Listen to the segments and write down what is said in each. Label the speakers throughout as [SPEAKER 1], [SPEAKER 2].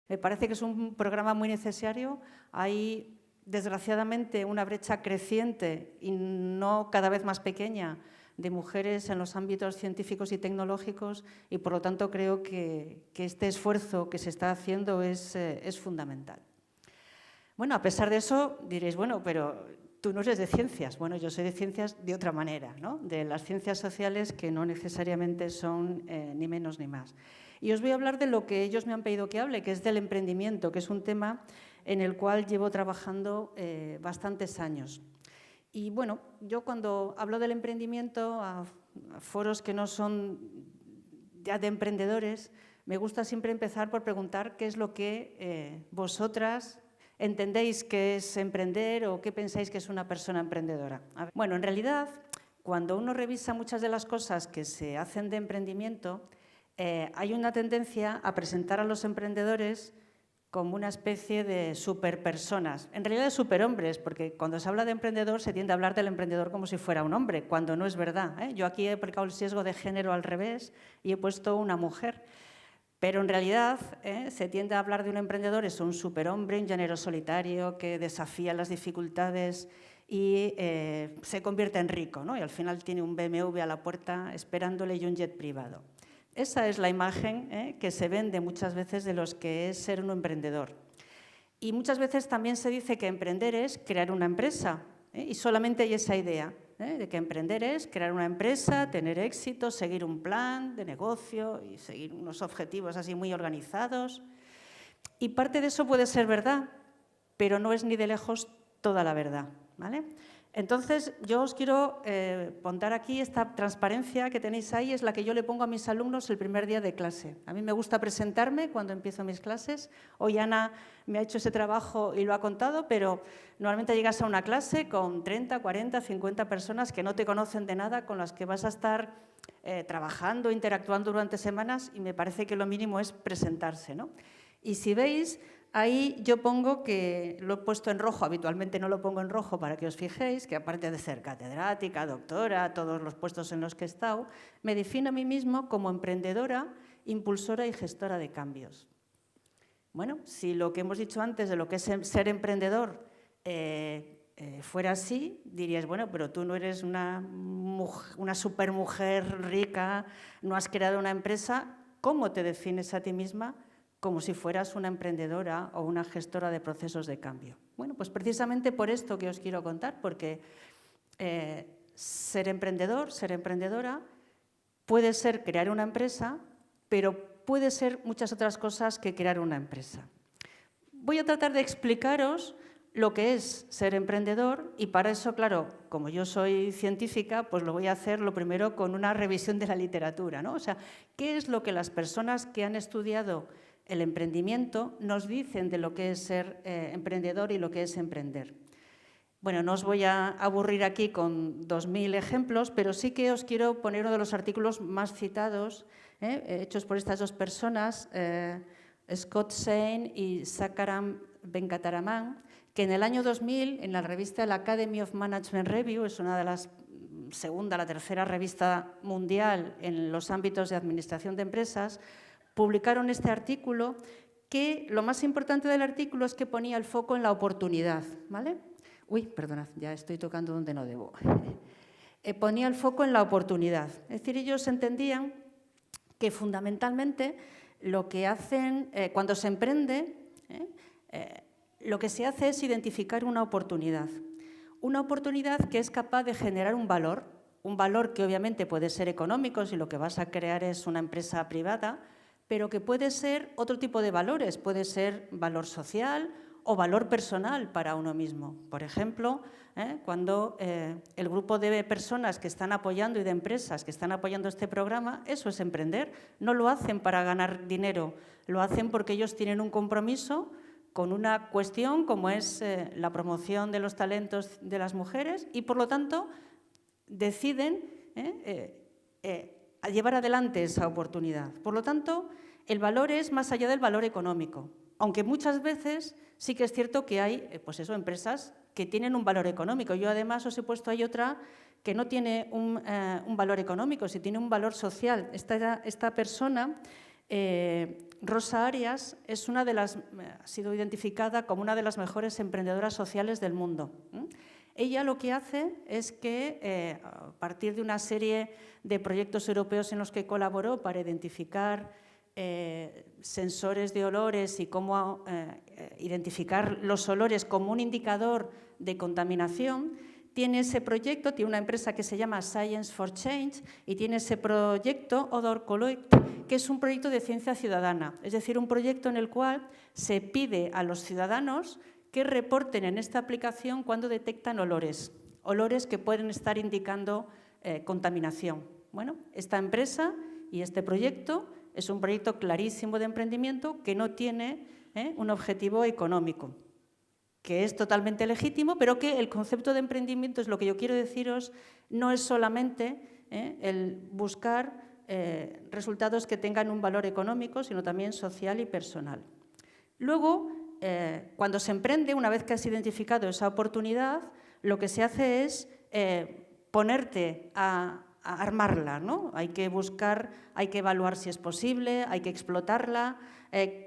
[SPEAKER 1] Me parece que es un programa muy necesario. Hay, desgraciadamente, una brecha creciente y no cada vez más pequeña de mujeres en los ámbitos científicos y tecnológicos y, por lo tanto, creo que este esfuerzo que se está haciendo es fundamental. Bueno, a pesar de eso, diréis, bueno, pero tú no eres de ciencias. Bueno, yo soy de ciencias de otra manera, ¿no? De las ciencias sociales que no necesariamente son ni menos ni más. Y os voy a hablar de lo que ellos me han pedido que hable, que es del emprendimiento, que es un tema en el cual llevo trabajando bastantes años. Y bueno, yo cuando hablo del emprendimiento a foros que no son ya de emprendedores, me gusta siempre empezar por preguntar qué es lo que vosotras entendéis que es emprender o qué pensáis que es una persona emprendedora. Bueno, en realidad, cuando uno revisa muchas de las cosas que se hacen de emprendimiento, hay una tendencia a presentar a los emprendedores como una especie de superpersonas, en realidad de superhombres, porque cuando se habla de emprendedor se tiende a hablar del emprendedor como si fuera un hombre, cuando no es verdad, ¿eh? Yo aquí he aplicado el sesgo de género al revés y he puesto una mujer. Pero en realidad se tiende a hablar de un emprendedor, es un superhombre, un llanero solitario que desafía las dificultades y se convierte en rico, ¿no? Y al final tiene un BMW a la puerta esperándole y un jet privado. Esa es la imagen que se vende muchas veces de los que es ser un emprendedor. Y muchas veces también se dice que emprender es crear una empresa, y solamente hay esa idea, de que emprender es crear una empresa, tener éxito, seguir un plan de negocio y seguir unos objetivos así muy organizados. Y parte de eso puede ser verdad, pero no es ni de lejos toda la verdad, ¿vale? Entonces, yo os quiero contar aquí esta transparencia que tenéis ahí, es la que yo le pongo a mis alumnos el primer día de clase. A mí me gusta presentarme cuando empiezo mis clases. Hoy Ana me ha hecho ese trabajo y lo ha contado, pero normalmente llegas a una clase con 30, 40, 50 personas que no te conocen de nada, con las que vas a estar trabajando, interactuando durante semanas, y me parece que lo mínimo es presentarse, ¿no? Y si veis, ahí yo pongo que lo he puesto en rojo, habitualmente no lo pongo en rojo para que os fijéis, que aparte de ser catedrática, doctora, todos los puestos en los que he estado, me defino a mí mismo como emprendedora, impulsora y gestora de cambios. Bueno, si lo que hemos dicho antes de lo que es ser emprendedor fuera así, dirías, bueno, pero tú no eres una supermujer rica, no has creado una empresa, ¿cómo te defines a ti misma? Como si fueras una emprendedora o una gestora de procesos de cambio. Bueno, pues precisamente por esto que os quiero contar, porque ser emprendedor, ser emprendedora, puede ser crear una empresa, pero puede ser muchas otras cosas que crear una empresa. Voy a tratar de explicaros lo que es ser emprendedor y para eso, claro, como yo soy científica, pues lo voy a hacer lo primero con una revisión de la literatura, ¿no? O sea, ¿qué es lo que las personas que han estudiado el emprendimiento nos dicen de lo que es ser emprendedor y lo que es emprender? Bueno, no os voy a aburrir aquí con 2000 ejemplos, pero sí que os quiero poner uno de los artículos más citados, hechos por estas dos personas, Scott Shane y Sakaram Venkataraman, que en el año 2000, en la revista la Academy of Management Review, es una de las segunda, la tercera revista mundial en los ámbitos de administración de empresas, publicaron este artículo que lo más importante del artículo es que ponía el foco en la oportunidad, ¿vale? Uy, perdonad, ya estoy tocando donde no debo. Ponía el foco en la oportunidad. Es decir, ellos entendían que fundamentalmente lo que hacen cuando se emprende, lo que se hace es identificar una oportunidad que es capaz de generar un valor que obviamente puede ser económico si lo que vas a crear es una empresa privada, pero que puede ser otro tipo de valores, puede ser valor social o valor personal para uno mismo. Por ejemplo, cuando el grupo de personas que están apoyando y de empresas que están apoyando este programa, eso es emprender. No lo hacen para ganar dinero, lo hacen porque ellos tienen un compromiso con una cuestión como es la promoción de los talentos de las mujeres y, por lo tanto, deciden a llevar adelante esa oportunidad. Por lo tanto, el valor es más allá del valor económico, aunque muchas veces sí que es cierto que hay empresas que tienen un valor económico. Yo además os he puesto ahí otra que no tiene un valor económico, sino tiene un valor social. Esta persona Rosa Arias es ha sido identificada como una de las mejores emprendedoras sociales del mundo. Ella lo que hace es que, a partir de una serie de proyectos europeos en los que colaboró para identificar sensores de olores y cómo identificar los olores como un indicador de contaminación, tiene ese proyecto, tiene una empresa que se llama Science for Change y tiene ese proyecto Odor Collect, que es un proyecto de ciencia ciudadana, es decir, un proyecto en el cual se pide a los ciudadanos que reporten en esta aplicación cuando detectan olores que pueden estar indicando contaminación. Bueno, esta empresa y este proyecto es un proyecto clarísimo de emprendimiento que no tiene un objetivo económico, que es totalmente legítimo, pero que el concepto de emprendimiento, es lo que yo quiero deciros, no es solamente el buscar resultados que tengan un valor económico, sino también social y personal. Luego, cuando se emprende, una vez que has identificado esa oportunidad, lo que se hace es ponerte a armarla, ¿no? Hay que buscar, hay que evaluar si es posible, hay que explotarla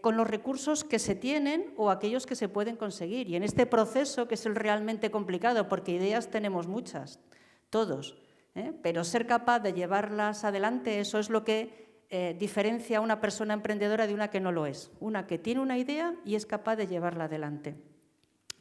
[SPEAKER 1] con los recursos que se tienen o aquellos que se pueden conseguir. Y en este proceso, que es el realmente complicado, porque ideas tenemos muchas, todos, pero ser capaz de llevarlas adelante, eso es lo que diferencia a una persona emprendedora de una que no lo es. Una que tiene una idea y es capaz de llevarla adelante.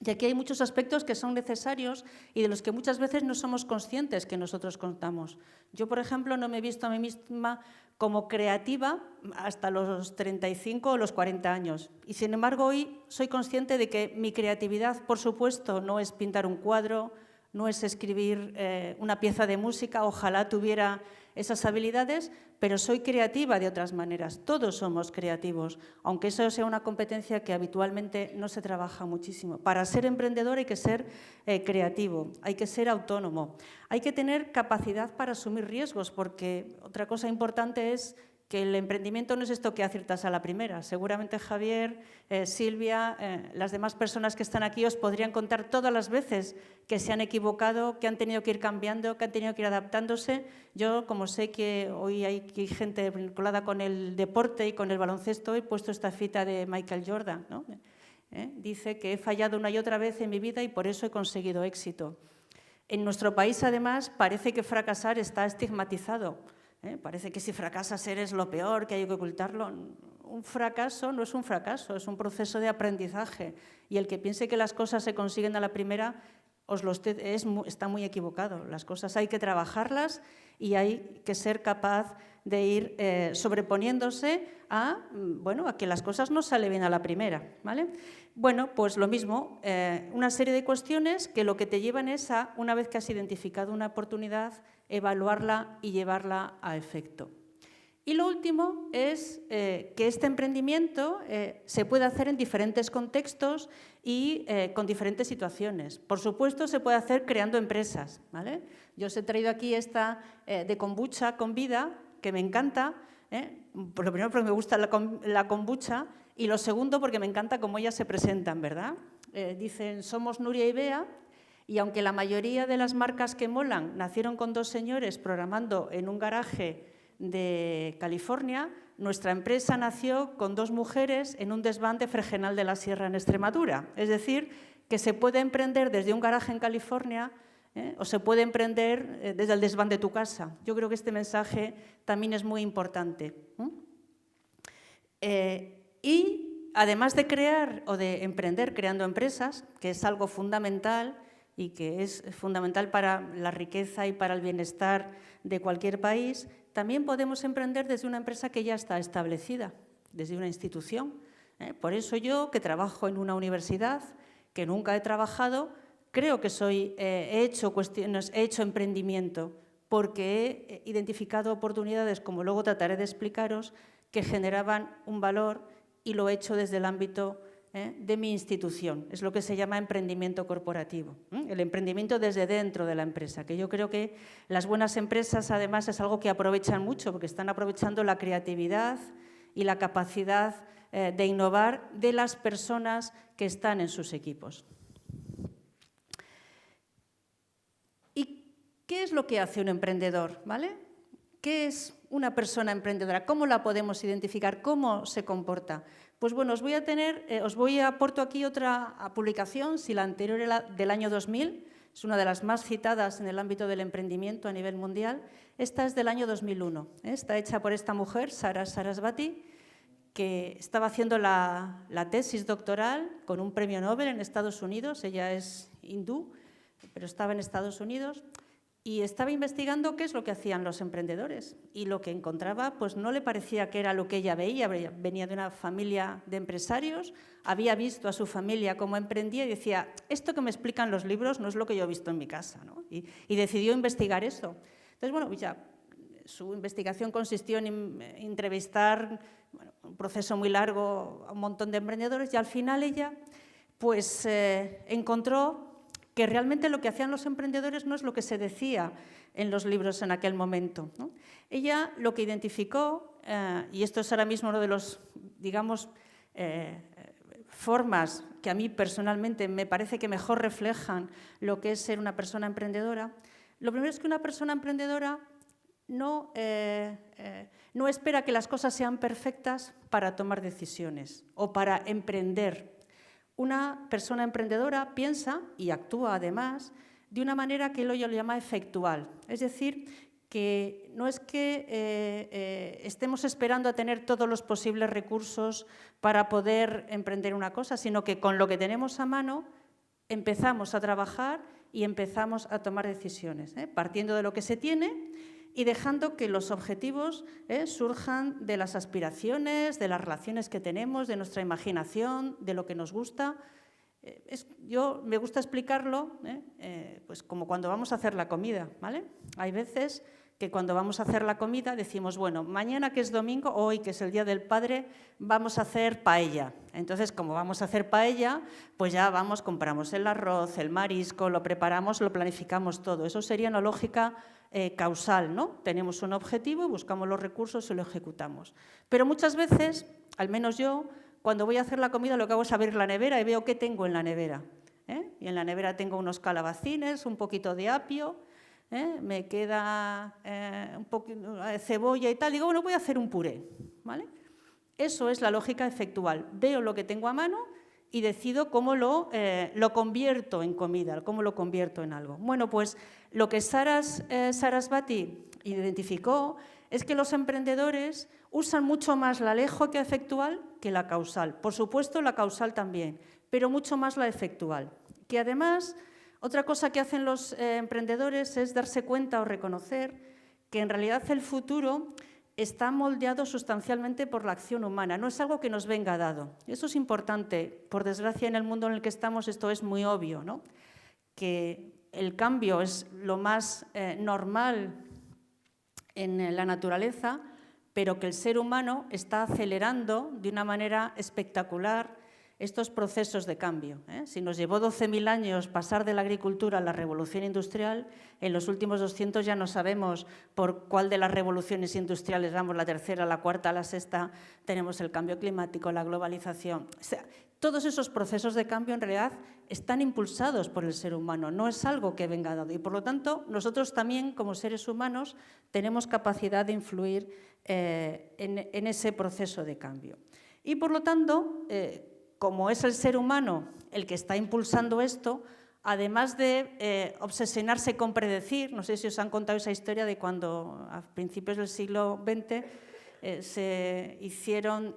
[SPEAKER 1] Y aquí hay muchos aspectos que son necesarios y de los que muchas veces no somos conscientes que nosotros contamos. Yo, por ejemplo, no me he visto a mí misma como creativa hasta los 35 o los 40 años. Y, sin embargo, hoy soy consciente de que mi creatividad, por supuesto, no es pintar un cuadro, no es escribir una pieza de música, ojalá tuviera esas habilidades, pero soy creativa de otras maneras. Todos somos creativos, aunque eso sea una competencia que habitualmente no se trabaja muchísimo. Para ser emprendedor hay que ser creativo, hay que ser autónomo, hay que tener capacidad para asumir riesgos, porque otra cosa importante es que el emprendimiento no es esto que aciertas a la primera. Seguramente Javier, Silvia, las demás personas que están aquí os podrían contar todas las veces que se han equivocado, que han tenido que ir cambiando, que han tenido que ir adaptándose. Yo, como sé que hoy hay gente vinculada con el deporte y con el baloncesto, he puesto esta cita de Michael Jordan, ¿no? Dice que he fallado una y otra vez en mi vida y por eso he conseguido éxito. En nuestro país, además, parece que fracasar está estigmatizado. Parece que si fracasas eres lo peor, que hay que ocultarlo. Un fracaso no es un fracaso, es un proceso de aprendizaje. Y el que piense que las cosas se consiguen a la primera está muy equivocado. Las cosas hay que trabajarlas y hay que ser capaz de ir sobreponiéndose a que las cosas no salen bien a la primera, ¿vale? Bueno, pues lo mismo, una serie de cuestiones que lo que te llevan es a, una vez que has identificado una oportunidad, evaluarla y llevarla a efecto. Y lo último es que este emprendimiento se puede hacer en diferentes contextos y con diferentes situaciones. Por supuesto, se puede hacer creando empresas, ¿vale? Yo os he traído aquí esta de kombucha con vida, que me encanta. Por lo primero, porque me gusta la kombucha, y lo segundo, porque me encanta cómo ellas se presentan, ¿verdad? Dicen, somos Nuria y Bea, y aunque la mayoría de las marcas que molan nacieron con dos señores programando en un garaje de California, nuestra empresa nació con dos mujeres en un desván de Fregenal de la Sierra, en Extremadura. Es decir, que se puede emprender desde un garaje en California o se puede emprender desde el desván de tu casa. Yo creo que este mensaje también es muy importante. Y además de crear o de emprender creando empresas, que es algo fundamental y que es fundamental para la riqueza y para el bienestar de cualquier país, también podemos emprender desde una empresa que ya está establecida, desde una institución. Por eso yo, que trabajo en una universidad, que nunca he trabajado, creo que he hecho emprendimiento, porque he identificado oportunidades, como luego trataré de explicaros, que generaban un valor y lo he hecho desde el ámbito de mi institución. Es lo que se llama emprendimiento corporativo, el emprendimiento desde dentro de la empresa, que yo creo que las buenas empresas además es algo que aprovechan mucho, porque están aprovechando la creatividad y la capacidad de innovar de las personas que están en sus equipos. ¿Y qué es lo que hace un emprendedor? ¿Vale? ¿Qué es una persona emprendedora? ¿Cómo la podemos identificar? ¿Cómo se comporta? Pues bueno, aporto aquí otra publicación, si la anterior era del año 2000, es una de las más citadas en el ámbito del emprendimiento a nivel mundial. Esta es del año 2001, está hecha por esta mujer, Sara Sarasvati, que estaba haciendo la tesis doctoral con un premio Nobel en Estados Unidos. Ella es hindú, pero estaba en Estados Unidos. Y estaba investigando qué es lo que hacían los emprendedores. Y lo que encontraba, pues no le parecía que era lo que ella veía. Venía de una familia de empresarios, había visto a su familia cómo emprendía y decía, esto que me explican los libros no es lo que yo he visto en mi casa, ¿no? Y decidió investigar eso. Entonces, bueno, ya su investigación consistió en entrevistar, bueno, un proceso muy largo a un montón de emprendedores, y al final ella pues encontró que realmente lo que hacían los emprendedores no es lo que se decía en los libros en aquel momento, ¿no? Ella lo que identificó, y esto es ahora mismo uno de los, digamos, formas que a mí personalmente me parece que mejor reflejan lo que es ser una persona emprendedora. Lo primero es que una persona emprendedora no espera que las cosas sean perfectas para tomar decisiones o para emprender. Una persona emprendedora piensa y actúa además de una manera que ella lo llama efectual. Es decir, que no es que estemos esperando a tener todos los posibles recursos para poder emprender una cosa, sino que con lo que tenemos a mano empezamos a trabajar y empezamos a tomar decisiones, partiendo de lo que se tiene y dejando que los objetivos surjan de las aspiraciones, de las relaciones que tenemos, de nuestra imaginación, de lo que nos gusta. Yo me gusta explicarlo pues como cuando vamos a hacer la comida, ¿vale? Hay veces que cuando vamos a hacer la comida decimos, bueno, mañana que es domingo, hoy que es el Día del Padre, vamos a hacer paella. Entonces, como vamos a hacer paella, pues ya vamos, compramos el arroz, el marisco, lo preparamos, lo planificamos todo. Eso sería una lógica causal, ¿no? Tenemos un objetivo y buscamos los recursos y lo ejecutamos. Pero muchas veces, al menos yo, cuando voy a hacer la comida lo que hago es abrir la nevera y veo qué tengo en la nevera. Y en la nevera tengo unos calabacines, un poquito de apio, me queda un poquito de cebolla y tal. Digo, bueno, voy a hacer un puré, ¿vale? Eso es la lógica efectual. Veo lo que tengo a mano y decido cómo lo convierto en comida, cómo lo convierto en algo. Bueno, pues lo que Sarasvati identificó es que los emprendedores usan mucho más la lógica efectual que la causal. Por supuesto, la causal también, pero mucho más la efectual. Que además, otra cosa que hacen los emprendedores es darse cuenta o reconocer que en realidad el futuro está moldeado sustancialmente por la acción humana, no es algo que nos venga dado. Eso es importante. Por desgracia, en el mundo en el que estamos esto es muy obvio, ¿no? Que el cambio es lo más normal en la naturaleza, pero que el ser humano está acelerando de una manera espectacular estos procesos de cambio. Si nos llevó 12.000 años pasar de la agricultura a la revolución industrial, en los últimos 200 ya no sabemos por cuál de las revoluciones industriales vamos, la tercera, la cuarta, la sexta, tenemos el cambio climático, la globalización. O sea, todos esos procesos de cambio en realidad están impulsados por el ser humano, no es algo que venga dado. Y por lo tanto, nosotros también, como seres humanos, tenemos capacidad de influir en ese proceso de cambio. Y por lo tanto, como es el ser humano el que está impulsando esto, además de obsesionarse con predecir, no sé si os han contado esa historia de cuando a principios del siglo XX se hicieron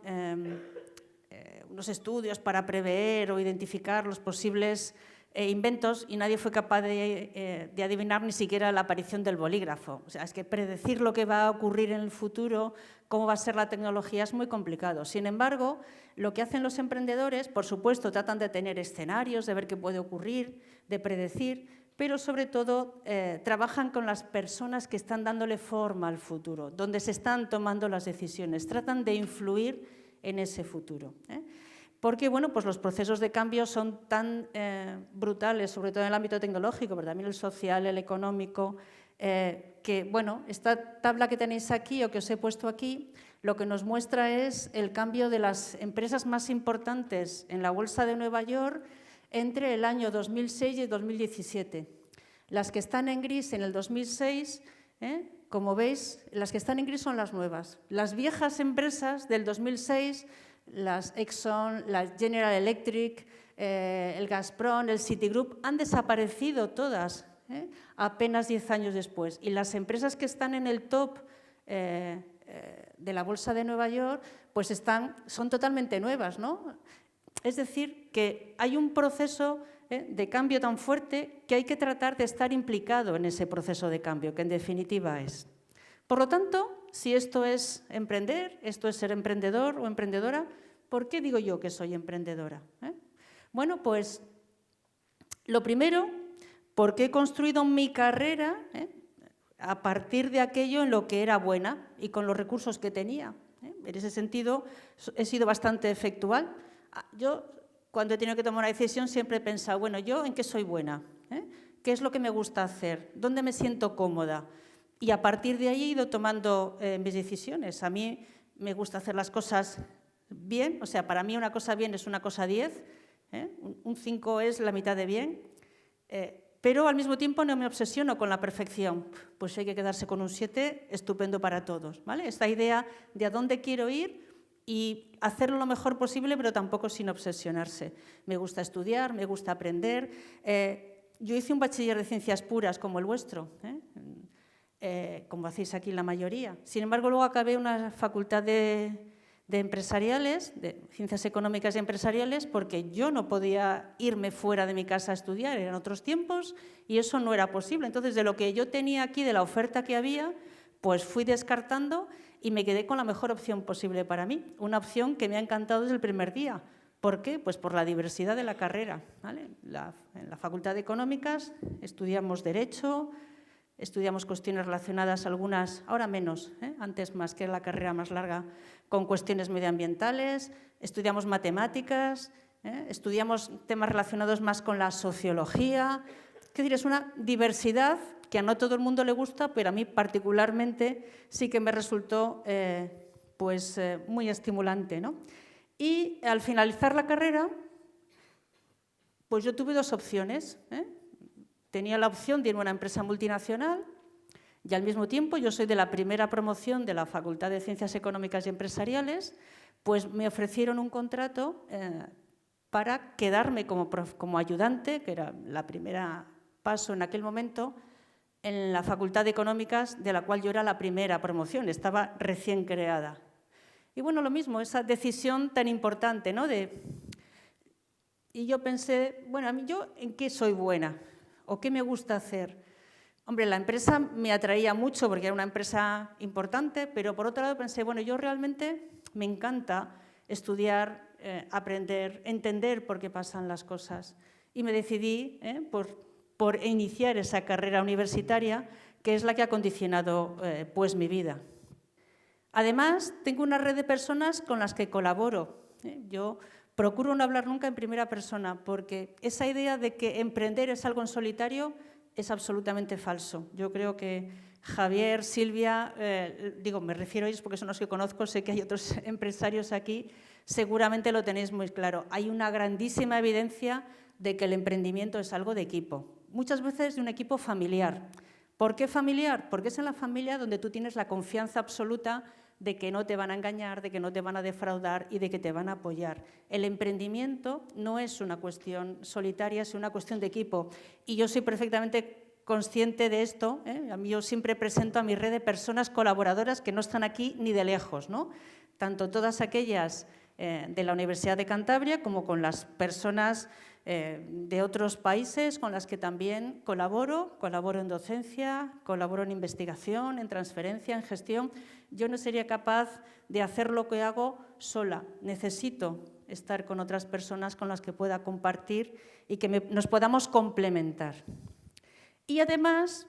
[SPEAKER 1] unos estudios para prever o identificar los posibles inventos y nadie fue capaz de adivinar ni siquiera la aparición del bolígrafo. O sea, es que predecir lo que va a ocurrir en el futuro, cómo va a ser la tecnología, es muy complicado. Sin embargo, lo que hacen los emprendedores, por supuesto, tratan de tener escenarios, de ver qué puede ocurrir, de predecir, pero sobre todo trabajan con las personas que están dándole forma al futuro, donde se están tomando las decisiones, tratan de influir en ese futuro. Porque bueno, pues los procesos de cambio son tan brutales, sobre todo en el ámbito tecnológico, pero también el social, el económico, que bueno, esta tabla que tenéis aquí o que os he puesto aquí, lo que nos muestra es el cambio de las empresas más importantes en la Bolsa de Nueva York entre el año 2006 y 2017. Las que están en gris en el 2006 como veis, las que están en gris son las nuevas. Las viejas empresas del 2006, las Exxon, la General Electric, el Gazprom, el Citigroup, han desaparecido todas apenas 10 años después. Y las empresas que están en el top de la Bolsa de Nueva York, pues son totalmente nuevas, ¿no? Es decir, que hay un proceso de cambio tan fuerte que hay que tratar de estar implicado en ese proceso de cambio, que en definitiva es. Por lo tanto, si esto es emprender, esto es ser emprendedor o emprendedora, ¿por qué digo yo que soy emprendedora? Bueno, pues lo primero, porque he construido mi carrera a partir de aquello en lo que era buena y con los recursos que tenía. En ese sentido, he sido bastante efectual. Yo, cuando he tenido que tomar una decisión, siempre he pensado, bueno, ¿yo en qué soy buena? ¿Qué es lo que me gusta hacer? ¿Dónde me siento cómoda? Y a partir de ahí he ido tomando mis decisiones. A mí me gusta hacer las cosas bien, o sea, para mí una cosa bien es una cosa 10, un 5 es la mitad de bien, pero al mismo tiempo no me obsesiono con la perfección. Pues hay que quedarse con un 7, estupendo para todos, ¿vale? Esta idea de a dónde quiero ir y hacerlo lo mejor posible, pero tampoco sin obsesionarse. Me gusta estudiar, me gusta aprender. Yo hice un bachiller de ciencias puras como el vuestro, como hacéis aquí la mayoría. Sin embargo, luego acabé una facultad de empresariales, de ciencias económicas y empresariales, porque yo no podía irme fuera de mi casa a estudiar, eran otros tiempos y eso no era posible. Entonces, de lo que yo tenía aquí, de la oferta que había, pues fui descartando y me quedé con la mejor opción posible para mí, una opción que me ha encantado desde el primer día. ¿Por qué? Pues por la diversidad de la carrera, ¿vale? En la Facultad de Económicas estudiamos Derecho, estudiamos cuestiones relacionadas, algunas, ahora menos, antes más, que la carrera más larga, con cuestiones medioambientales, estudiamos matemáticas, estudiamos temas relacionados más con la sociología. Es decir, es una diversidad que a no todo el mundo le gusta, pero a mí particularmente sí que me resultó muy estimulante, ¿no? Y al finalizar la carrera, pues yo tuve dos opciones. Tenía la opción de ir a una empresa multinacional y al mismo tiempo yo soy de la primera promoción de la Facultad de Ciencias Económicas y Empresariales, pues me ofrecieron un contrato para quedarme como ayudante, que era la primera paso en aquel momento, en la Facultad de Económicas, de la cual yo era la primera promoción, estaba recién creada. Y bueno, lo mismo, esa decisión tan importante, ¿no? Y yo pensé, bueno, a mí, ¿yo en qué soy buena? ¿O qué me gusta hacer? Hombre, la empresa me atraía mucho porque era una empresa importante, pero por otro lado pensé, bueno, yo realmente me encanta estudiar, aprender, entender por qué pasan las cosas. Y me decidí por iniciar esa carrera universitaria, que es la que ha condicionado pues mi vida. Además, tengo una red de personas con las que colaboro. Yo procuro no hablar nunca en primera persona, porque esa idea de que emprender es algo en solitario es absolutamente falso. Yo creo que Javier, Silvia, me refiero a ellos porque son los que conozco, sé que hay otros empresarios aquí, seguramente lo tenéis muy claro. Hay una grandísima evidencia de que el emprendimiento es algo de equipo, muchas veces de un equipo familiar. ¿Por qué familiar? Porque es en la familia donde tú tienes la confianza absoluta de que no te van a engañar, de que no te van a defraudar y de que te van a apoyar. El emprendimiento no es una cuestión solitaria, es una cuestión de equipo. Y yo soy perfectamente consciente de esto. Yo siempre presento a mi red de personas colaboradoras que no están aquí ni de lejos, ¿no? Tanto todas aquellas de la Universidad de Cantabria como con las personas de otros países con las que también colaboro en docencia, colaboro en investigación, en transferencia, en gestión. Yo no sería capaz de hacer lo que hago sola. Necesito estar con otras personas con las que pueda compartir y que nos podamos complementar. Y además,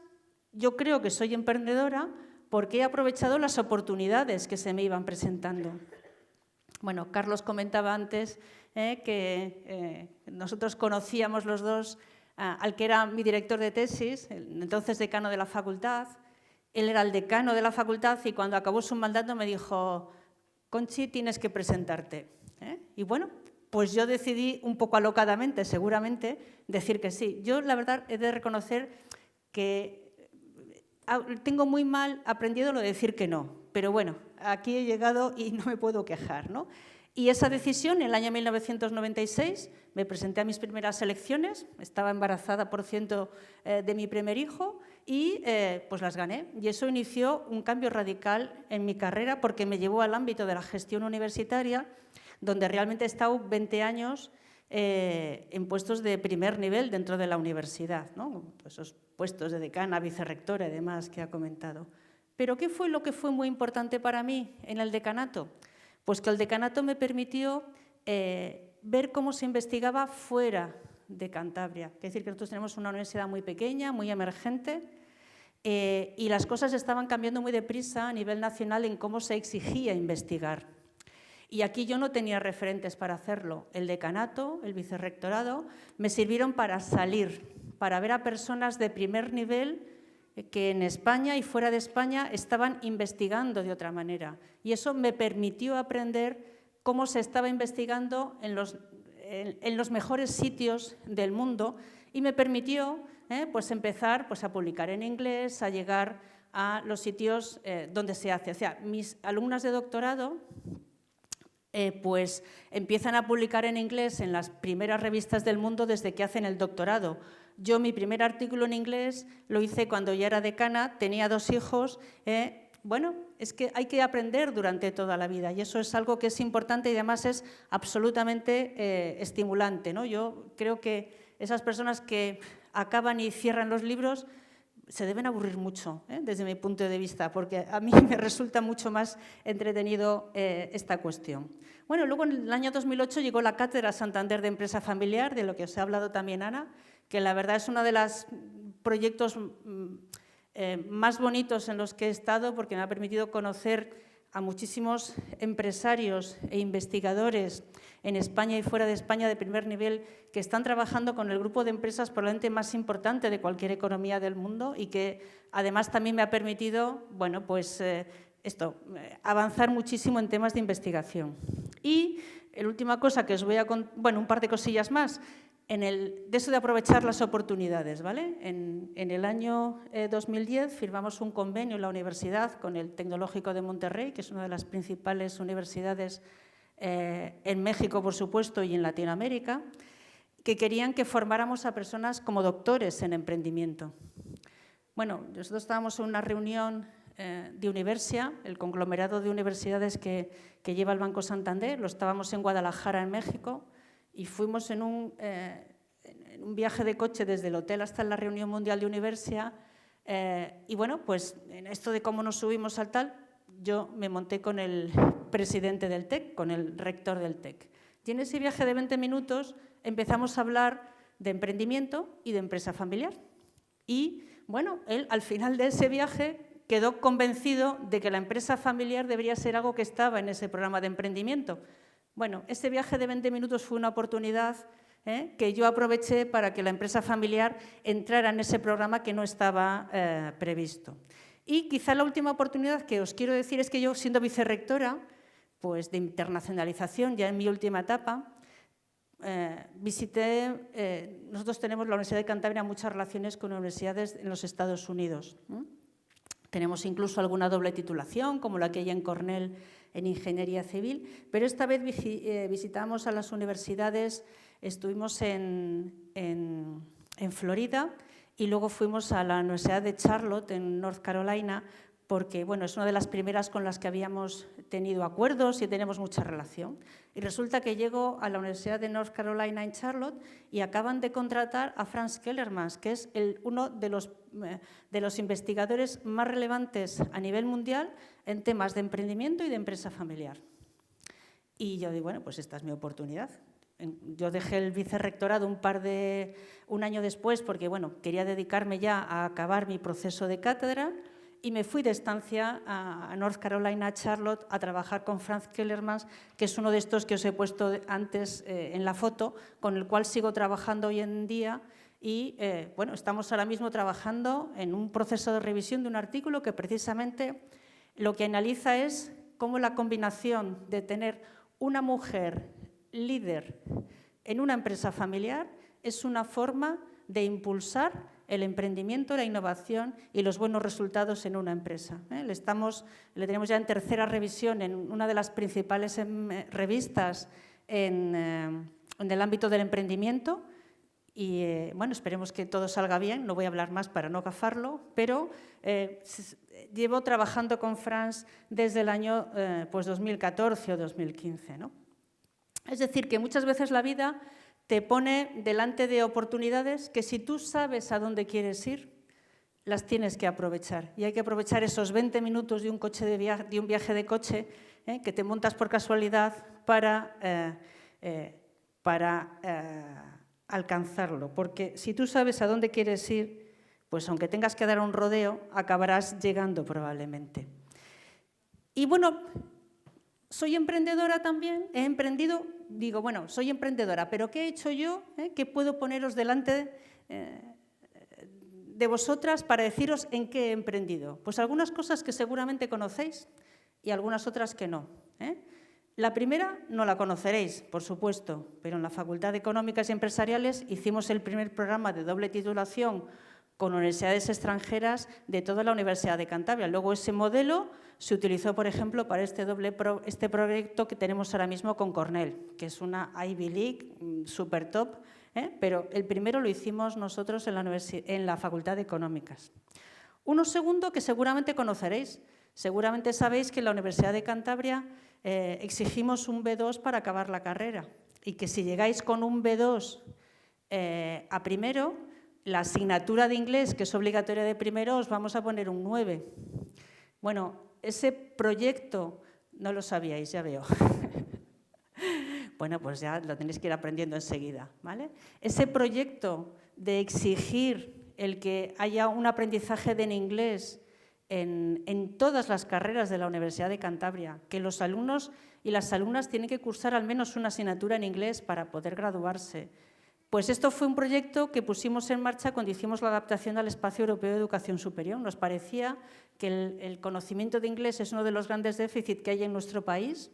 [SPEAKER 1] yo creo que soy emprendedora porque he aprovechado las oportunidades que se me iban presentando. Bueno, Carlos comentaba antes que nosotros conocíamos los dos al que era mi director de tesis, entonces decano de la facultad. Él era el decano de la facultad y cuando acabó su mandato me dijo, Conchi, tienes que presentarte. Y bueno, pues yo decidí un poco alocadamente, seguramente, decir que sí. Yo, la verdad, he de reconocer que tengo muy mal aprendido lo de decir que no, pero bueno, aquí he llegado y no me puedo quejar, ¿no? Y esa decisión, en el año 1996, me presenté a mis primeras elecciones, estaba embarazada, por cierto, de mi primer hijo, y pues las gané. Y eso inició un cambio radical en mi carrera porque me llevó al ámbito de la gestión universitaria, donde realmente he estado 20 años en puestos de primer nivel dentro de la universidad, ¿no? Esos puestos de decana, vicerrectora y demás que ha comentado. Pero ¿qué fue lo que fue muy importante para mí en el decanato? Pues que el decanato me permitió ver cómo se investigaba fuera de Cantabria. Es decir, que nosotros tenemos una universidad muy pequeña, muy emergente, y las cosas estaban cambiando muy deprisa a nivel nacional en cómo se exigía investigar. Y aquí yo no tenía referentes para hacerlo. El decanato, el vicerrectorado, me sirvieron para salir, para ver a personas de primer nivel que en España y fuera de España estaban investigando de otra manera. Y eso me permitió aprender cómo se estaba investigando en los mejores sitios del mundo y me permitió pues empezar pues, a publicar en inglés, a llegar a los sitios donde se hace. O sea, mis alumnas de doctorado pues empiezan a publicar en inglés en las primeras revistas del mundo desde que hacen el doctorado. Yo mi primer artículo en inglés lo hice cuando ya era decana, tenía 2 hijos. Bueno, es que hay que aprender durante toda la vida y eso es algo que es importante y además es absolutamente estimulante, ¿no? Yo creo que esas personas que acaban y cierran los libros se deben aburrir mucho, desde mi punto de vista, porque a mí me resulta mucho más entretenido esta cuestión. Bueno, luego en el año 2008 llegó la Cátedra Santander de Empresa Familiar, de lo que os ha hablado también Ana, que la verdad es uno de los proyectos más bonitos en los que he estado porque me ha permitido conocer a muchísimos empresarios e investigadores en España y fuera de España de primer nivel que están trabajando con el grupo de empresas probablemente más importante de cualquier economía del mundo y que además también me ha permitido, bueno, pues avanzar muchísimo en temas de investigación. Y la última cosa que os voy a contar, bueno, un par de cosillas más, de eso de aprovechar las oportunidades, ¿vale? En el año 2010 firmamos un convenio en la universidad con el Tecnológico de Monterrey, que es una de las principales universidades en México, por supuesto, y en Latinoamérica, que querían que formáramos a personas como doctores en emprendimiento. Bueno, nosotros estábamos en una reunión de Universia, el conglomerado de universidades que lleva el Banco Santander, lo estábamos en Guadalajara, en México, y fuimos en un viaje de coche desde el hotel hasta la reunión mundial de Universia. Y bueno, pues en esto de cómo nos subimos al tal, yo me monté con el presidente del TEC, con el rector del TEC. Y en ese viaje de 20 minutos empezamos a hablar de emprendimiento y de empresa familiar. Y bueno, él al final de ese viaje quedó convencido de que la empresa familiar debería ser algo que estaba en ese programa de emprendimiento. Bueno, ese viaje de 20 minutos fue una oportunidad que yo aproveché para que la empresa familiar entrara en ese programa que no estaba previsto. Y quizá la última oportunidad que os quiero decir es que yo, siendo vicerrectora pues, de internacionalización, ya en mi última etapa, visité, nosotros tenemos la Universidad de Cantabria muchas relaciones con universidades en los Estados Unidos. Tenemos incluso alguna doble titulación, como la que hay en Cornell en Ingeniería Civil, pero esta vez visitamos a las universidades, estuvimos en Florida y luego fuimos a la Universidad de Charlotte, en North Carolina, porque bueno, es una de las primeras con las que habíamos tenido acuerdos y tenemos mucha relación. Y resulta que llego a la Universidad de North Carolina en Charlotte y acaban de contratar a Franz Kellerman, que es uno de los investigadores más relevantes a nivel mundial en temas de emprendimiento y de empresa familiar. Y yo digo, bueno, pues esta es mi oportunidad. Yo dejé el vicerrectorado un año después porque bueno, quería dedicarme ya a acabar mi proceso de cátedra y me fui de estancia a North Carolina, a Charlotte, a trabajar con Franz Kellerman, que es uno de estos que os he puesto antes en la foto, con el cual sigo trabajando hoy en día. Y bueno, estamos ahora mismo trabajando en un proceso de revisión de un artículo que precisamente lo que analiza es cómo la combinación de tener una mujer líder en una empresa familiar es una forma de impulsar el emprendimiento, la innovación y los buenos resultados en una empresa. Le tenemos ya en tercera revisión en una de las principales revistas en el ámbito del emprendimiento. Y bueno, esperemos que todo salga bien, no voy a hablar más para no gafarlo, pero llevo trabajando con France desde el año 2014 o 2015, ¿no? Es decir, que muchas veces la vida te pone delante de oportunidades que si tú sabes a dónde quieres ir, las tienes que aprovechar. Y hay que aprovechar esos 20 minutos de un viaje de coche que te montas por casualidad para alcanzarlo, porque si tú sabes a dónde quieres ir, pues aunque tengas que dar un rodeo, acabarás llegando probablemente. Y bueno, soy emprendedora también, he emprendido, digo, bueno, soy emprendedora, pero ¿qué he hecho yo que puedo poneros delante de vosotras para deciros en qué he emprendido? Pues algunas cosas que seguramente conocéis y algunas otras que no. La primera no la conoceréis, por supuesto, pero en la Facultad de Económicas y Empresariales hicimos el primer programa de doble titulación con universidades extranjeras de toda la Universidad de Cantabria. Luego ese modelo se utilizó, por ejemplo, para este proyecto que tenemos ahora mismo con Cornell, que es una Ivy League super top, pero el primero lo hicimos nosotros en la Facultad de Económicas. Uno segundo que seguramente conoceréis. Seguramente sabéis que en la Universidad de Cantabria exigimos un B2 para acabar la carrera y que si llegáis con un B2 a primero, la asignatura de inglés, que es obligatoria de primero, os vamos a poner un 9. Bueno, ese proyecto no lo sabíais, ya veo. Bueno, pues ya lo tenéis que ir aprendiendo enseguida, ¿vale? Ese proyecto de exigir el que haya un aprendizaje en inglés en todas las carreras de la Universidad de Cantabria, que los alumnos y las alumnas tienen que cursar al menos una asignatura en inglés para poder graduarse. Pues esto fue un proyecto que pusimos en marcha cuando hicimos la adaptación al Espacio Europeo de Educación Superior. Nos parecía que el conocimiento de inglés es uno de los grandes déficits que hay en nuestro país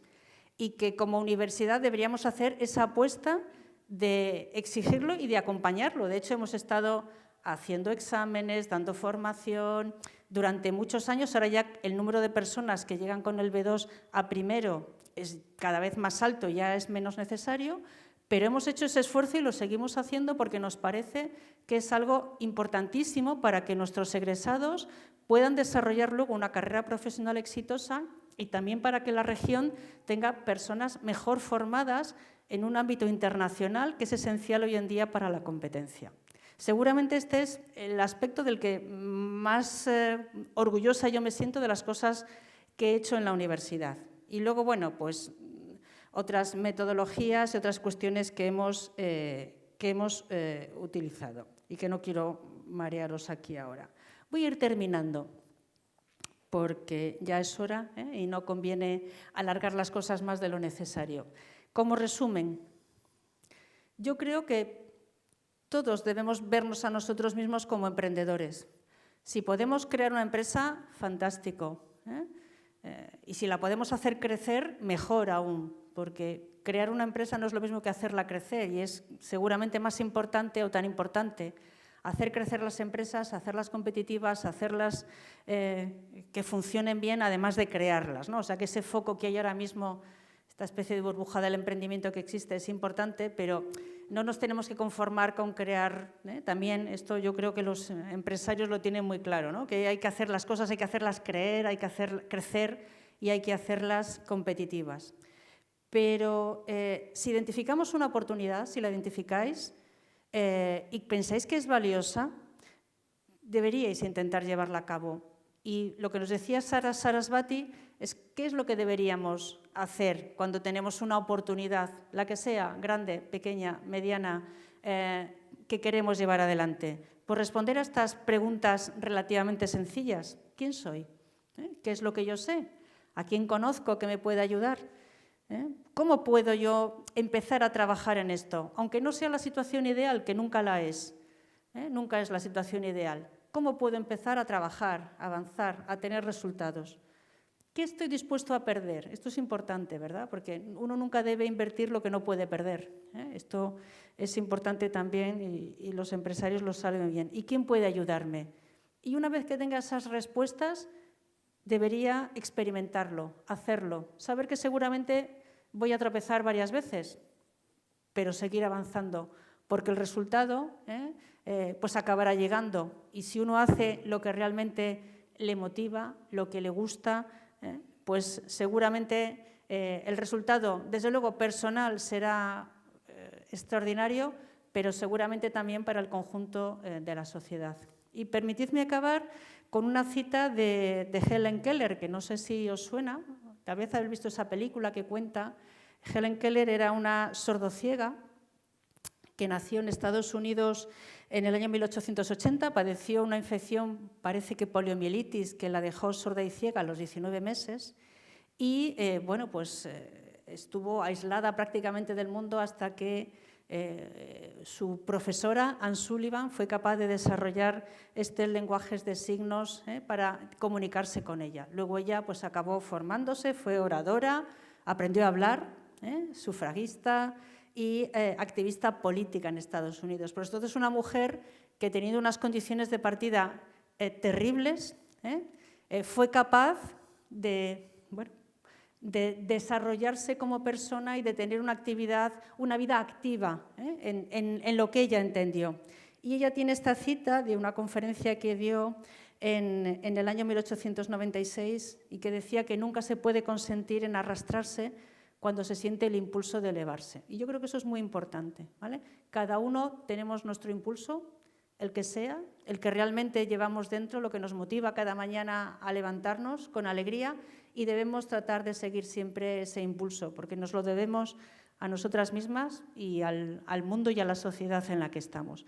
[SPEAKER 1] y que como universidad deberíamos hacer esa apuesta de exigirlo y de acompañarlo. De hecho, hemos estado haciendo exámenes, dando formación durante muchos años. Ahora ya el número de personas que llegan con el B2 a primero es cada vez más alto, ya es menos necesario, pero hemos hecho ese esfuerzo y lo seguimos haciendo porque nos parece que es algo importantísimo para que nuestros egresados puedan desarrollar luego una carrera profesional exitosa y también para que la región tenga personas mejor formadas en un ámbito internacional que es esencial hoy en día para la competencia. Seguramente este es el aspecto del que más orgullosa yo me siento de las cosas que he hecho en la universidad. Y luego, bueno, pues otras metodologías y otras cuestiones que hemos utilizado y que no quiero marearos aquí ahora. Voy a ir terminando porque ya es hora y no conviene alargar las cosas más de lo necesario. Como resumen, yo creo que todos debemos vernos a nosotros mismos como emprendedores. Si podemos crear una empresa, fantástico. Y si la podemos hacer crecer, mejor aún, porque crear una empresa no es lo mismo que hacerla crecer y es seguramente más importante o tan importante hacer crecer las empresas, hacerlas competitivas, hacerlas que funcionen bien, además de crearlas, ¿no? O sea, que ese foco que hay ahora mismo, esta especie de burbuja del emprendimiento que existe es importante, pero no nos tenemos que conformar con crear. También esto yo creo que los empresarios lo tienen muy claro, ¿no? Que hay que hacer las cosas, hay que hacerlas creer, hay que hacer crecer y hay que hacerlas competitivas. Pero si identificamos una oportunidad, si la identificáis y pensáis que es valiosa, deberíais intentar llevarla a cabo. Y lo que nos decía Sara Sarasvati es qué es lo que deberíamos hacer cuando tenemos una oportunidad, la que sea, grande, pequeña, mediana, que queremos llevar adelante. Pues responder a estas preguntas relativamente sencillas. ¿Quién soy? ¿Qué es lo que yo sé? ¿A quién conozco que me puede ayudar? ¿Cómo puedo yo empezar a trabajar en esto? Aunque no sea la situación ideal, que nunca la es. Nunca es la situación ideal. ¿Cómo puedo empezar a trabajar, a avanzar, a tener resultados? ¿Qué estoy dispuesto a perder? Esto es importante, ¿verdad? Porque uno nunca debe invertir lo que no puede perder, ¿eh? Esto es importante también y los empresarios lo saben bien. ¿Y quién puede ayudarme? Y una vez que tenga esas respuestas, debería experimentarlo, hacerlo, saber que seguramente voy a tropezar varias veces, pero seguir avanzando, porque el resultado pues acabará llegando. Y si uno hace lo que realmente le motiva, lo que le gusta, pues seguramente el resultado, desde luego personal, será extraordinario, pero seguramente también para el conjunto de la sociedad. Y permitidme acabar con una cita de Helen Keller, que no sé si os suena, tal vez habéis visto esa película que cuenta. Helen Keller era una sordociega que nació en Estados Unidos en el año 1880, padeció una infección, parece que poliomielitis, que la dejó sorda y ciega a los 19 meses y bueno, pues estuvo aislada prácticamente del mundo hasta que su profesora, Anne Sullivan, fue capaz de desarrollar lenguajes de signos para comunicarse con ella. Luego ella pues acabó formándose, fue oradora, aprendió a hablar, sufragista y activista política en Estados Unidos. Por esto es una mujer que, teniendo unas condiciones de partida terribles, fue capaz de desarrollarse como persona y de tener una vida activa en lo que ella entendió. Y ella tiene esta cita de una conferencia que dio en el año 1896 y que decía que nunca se puede consentir en arrastrarse cuando se siente el impulso de elevarse. Y yo creo que eso es muy importante, ¿vale? Cada uno tenemos nuestro impulso, el que sea, el que realmente llevamos dentro, lo que nos motiva cada mañana a levantarnos con alegría, y debemos tratar de seguir siempre ese impulso, porque nos lo debemos a nosotras mismas y al mundo y a la sociedad en la que estamos.